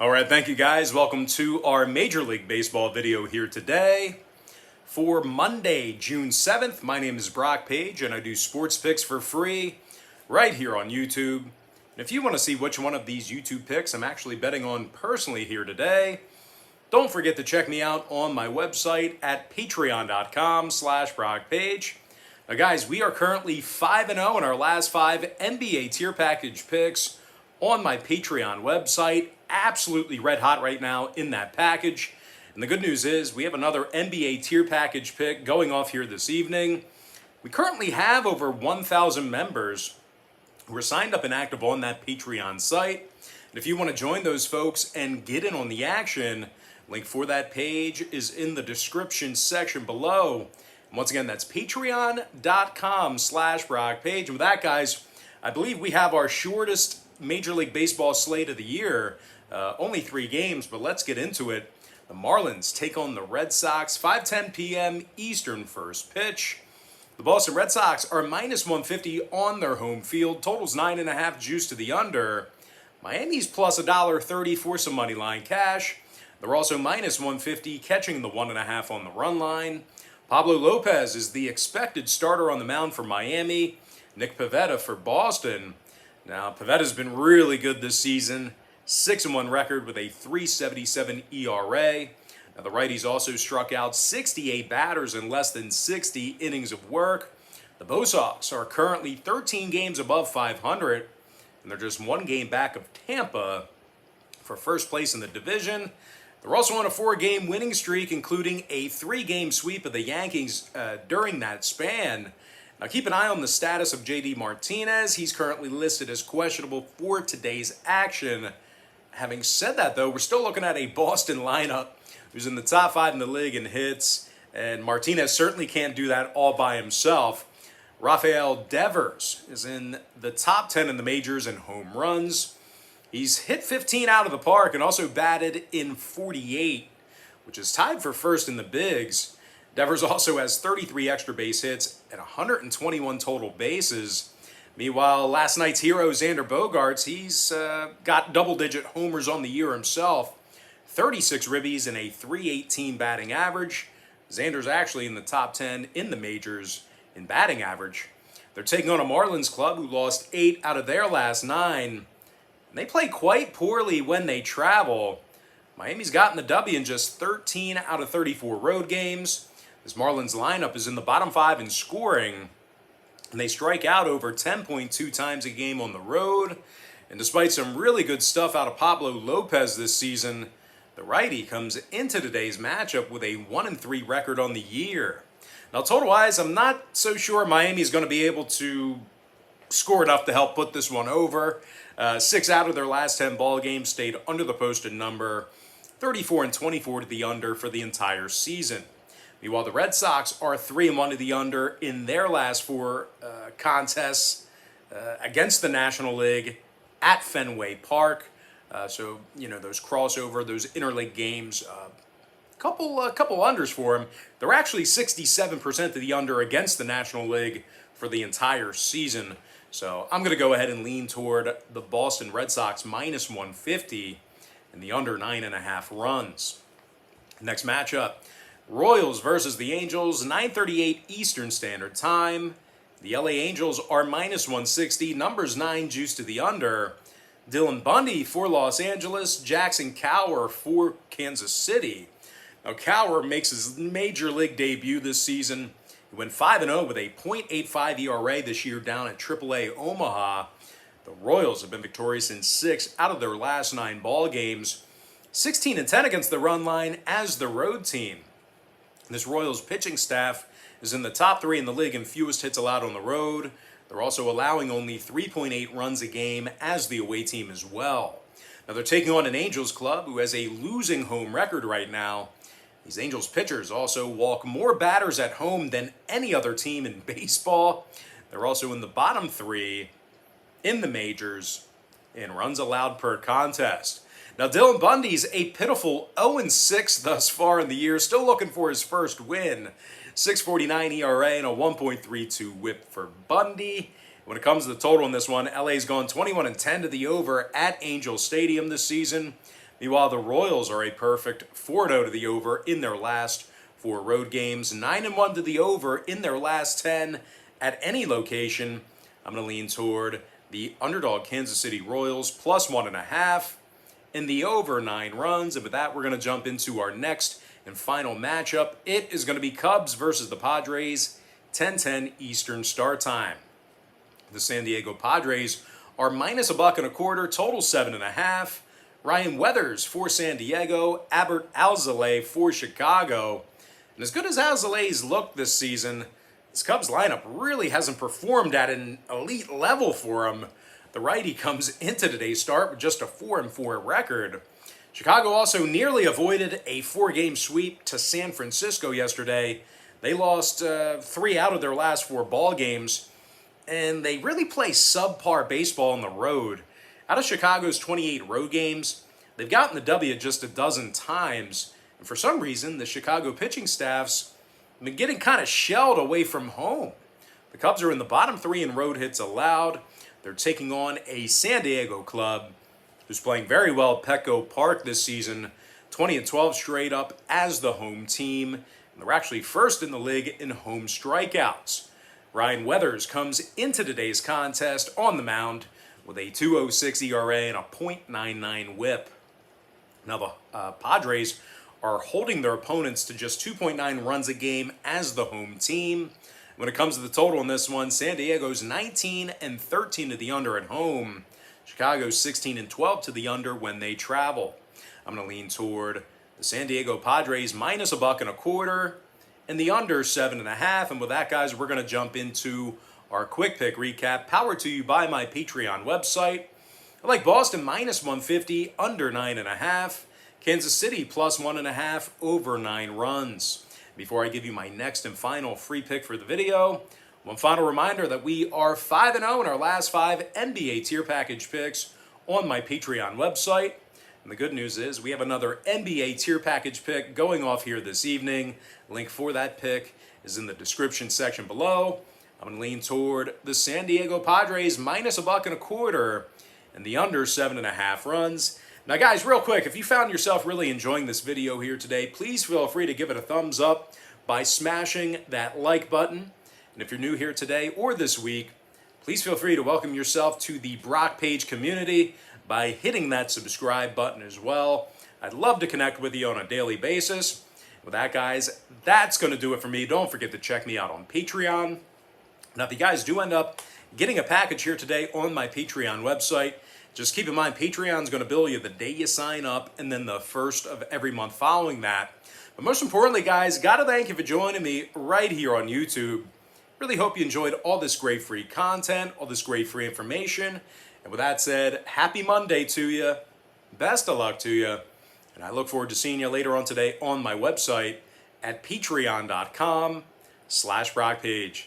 All right, thank you guys. Welcome to our Major League Baseball video here today for Monday, June 7th. My name is Brock Page and I do sports picks for free right here on YouTube. And if you want to see which one of these YouTube picks I'm actually betting on personally here today, don't forget to check me out on my website at patreon.com/BrockPage. Now guys, we are currently 5-0 in our last 5 NBA tier package picks on my Patreon website. Absolutely red hot right now in that package. And the good news is we have another NBA tier package pick going off here this evening. We currently have over 1,000 members who are signed up and active on that Patreon site. And if you want to join those folks and get in on the action, link for that page is in the description section below. And once again, that's patreon.com/BrockPage. And with that, guys, I believe we have our shortest Major League Baseball slate of the year. Only 3 games, but let's get into it. The Marlins take on the Red Sox, 5:10 p.m. Eastern first pitch. The Boston Red Sox are minus 150 on their home field. Totals 9.5, juice to the under. Miami's plus $1.30 for some money line cash. They're also minus 150, catching the 1.5 on the run line. Pablo Lopez is the expected starter on the mound for Miami. Nick Pivetta for Boston. Now, Pavetta's been really good this season. 6-1 record with a 3.77 ERA. Now, the righties also struck out 68 batters in less than 60 innings of work. The Bo Sox are currently 13 games above 500, and they're just 1 game back of Tampa for first place in the division. They're also on a 4-game winning streak, including a 3-game sweep of the Yankees during that span. Now keep an eye on the status of J.D. Martinez. He's currently listed as questionable for today's action. Having said that, though, we're still looking at a Boston lineup who's in the top 5 in the league in hits, and Martinez certainly can't do that all by himself. Rafael Devers is in the top 10 in the majors in home runs. He's hit 15 out of the park and also batted in 48, which is tied for first in the bigs. Devers also has 33 extra base hits and 121 total bases. Meanwhile, last night's hero, Xander Bogaerts, he's got double-digit homers on the year himself. 36 ribbies and a .318 batting average. Xander's actually in the top 10 in the majors in batting average. They're taking on a Marlins club who lost 8 out of their last 9. And they play quite poorly when they travel. Miami's gotten the W in just 13 out of 34 road games. This Marlins lineup is in the bottom 5 in scoring, and they strike out over 10.2 times a game on the road. And despite some really good stuff out of Pablo Lopez this season, the righty comes into today's matchup with a 1-3 record on the year. Now, total-wise, I'm not so sure Miami is going to be able to score enough to help put this one over. 6 out of their last 10 ball games stayed under the posted number, 34-24 to the under for the entire season. Meanwhile, the Red Sox are 3-1 to the under in their last 4 contests against the National League at Fenway Park. So, you know, those crossover, those interleague games, couple unders for them. They're actually 67% to the under against the National League for the entire season. So I'm going to go ahead and lean toward the Boston Red Sox minus 150 and the under 9.5 runs. Next matchup, Royals versus the Angels, 9:38 Eastern Standard Time. The LA Angels are minus 160, numbers 9, juice to the under. Dylan Bundy for Los Angeles, Jackson Kowar for Kansas City. Now Kowar makes his major league debut this season. He went 5-0 with a .85 ERA this year down at AAA Omaha. The Royals have been victorious in 6 out of their last 9 ball games, 16-10 against the run line as the road team. This Royals pitching staff is in the top 3 in the league in fewest hits allowed on the road. They're also allowing only 3.8 runs a game as the away team as well. Now they're taking on an Angels club who has a losing home record right now. These Angels pitchers also walk more batters at home than any other team in baseball. They're also in the bottom 3 in the majors in runs allowed per contest. Now, Dylan Bundy's a pitiful 0-6 thus far in the year, still looking for his first win. 6.49 ERA and a 1.32 whip for Bundy. When it comes to the total in this one, LA's gone 21-10 to the over at Angel Stadium this season. Meanwhile, the Royals are a perfect 4-0 to the over in their last 4 road games, 9-1 to the over in their last 10 at any location. I'm going to lean toward the underdog Kansas City Royals plus 1.5 and the over 9 runs. And with that, we're going to jump into our next and final matchup. It is going to be Cubs versus the Padres, 10:10 Eastern start time. The San Diego Padres are minus $1.25, total 7.5. Ryan Weathers for San Diego, Albert Alzolay for Chicago. And as good as Alzolay's looked this season, this Cubs lineup really hasn't performed at an elite level for him. The righty comes into today's start with just a 4-4 record. Chicago also nearly avoided a 4-game sweep to San Francisco yesterday. They lost 3 out of their last 4 ball games, and they really play subpar baseball on the road. Out of Chicago's 28 road games, they've gotten the W just a dozen times. And for some reason, the Chicago pitching staffs have been getting kind of shelled away from home. The Cubs are in the bottom 3 in road hits allowed. They're taking on a San Diego club who's playing very well at Petco Park this season, 20-12 straight up as the home team. And they're actually first in the league in home strikeouts. Ryan Weathers comes into today's contest on the mound with a 2.06 ERA and a .99 whip. Now the Padres are holding their opponents to just 2.9 runs a game as the home team. When it comes to the total in this one, San Diego's 19-13 to the under at home. Chicago's 16-12 to the under when they travel. I'm going to lean toward the San Diego Padres minus $1.25 and the under 7.5. And with that, guys, we're going to jump into our quick pick recap, powered to you by my Patreon website. I like Boston minus 150, under 9.5. Kansas City plus 1.5, over 9 runs. Before I give you my next and final free pick for the video, one final reminder that we are 5-0 in our last 5 NBA tier package picks on my Patreon website. And the good news is we have another NBA tier package pick going off here this evening. Link for that pick is in the description section below. I'm going to lean toward the San Diego Padres minus $1.25 and the under 7.5 runs. Now, guys, real quick, if you found yourself really enjoying this video here today, please feel free to give it a thumbs up by smashing that like button. And if you're new here today or this week, please feel free to welcome yourself to the Brock Page community by hitting that subscribe button as well. I'd love to connect with you on a daily basis. With that, guys, that's going to do it for me. Don't forget to check me out on Patreon. Now, if you guys do end up getting a package here today on my Patreon website, just keep in mind, Patreon's going to bill you the day you sign up and then the first of every month following that. But most importantly, guys, got to thank you for joining me right here on YouTube. Really hope you enjoyed all this great free content, all this great free information. And with that said, happy Monday to you. Best of luck to you. And I look forward to seeing you later on today on my website at patreon.com/BrockPage.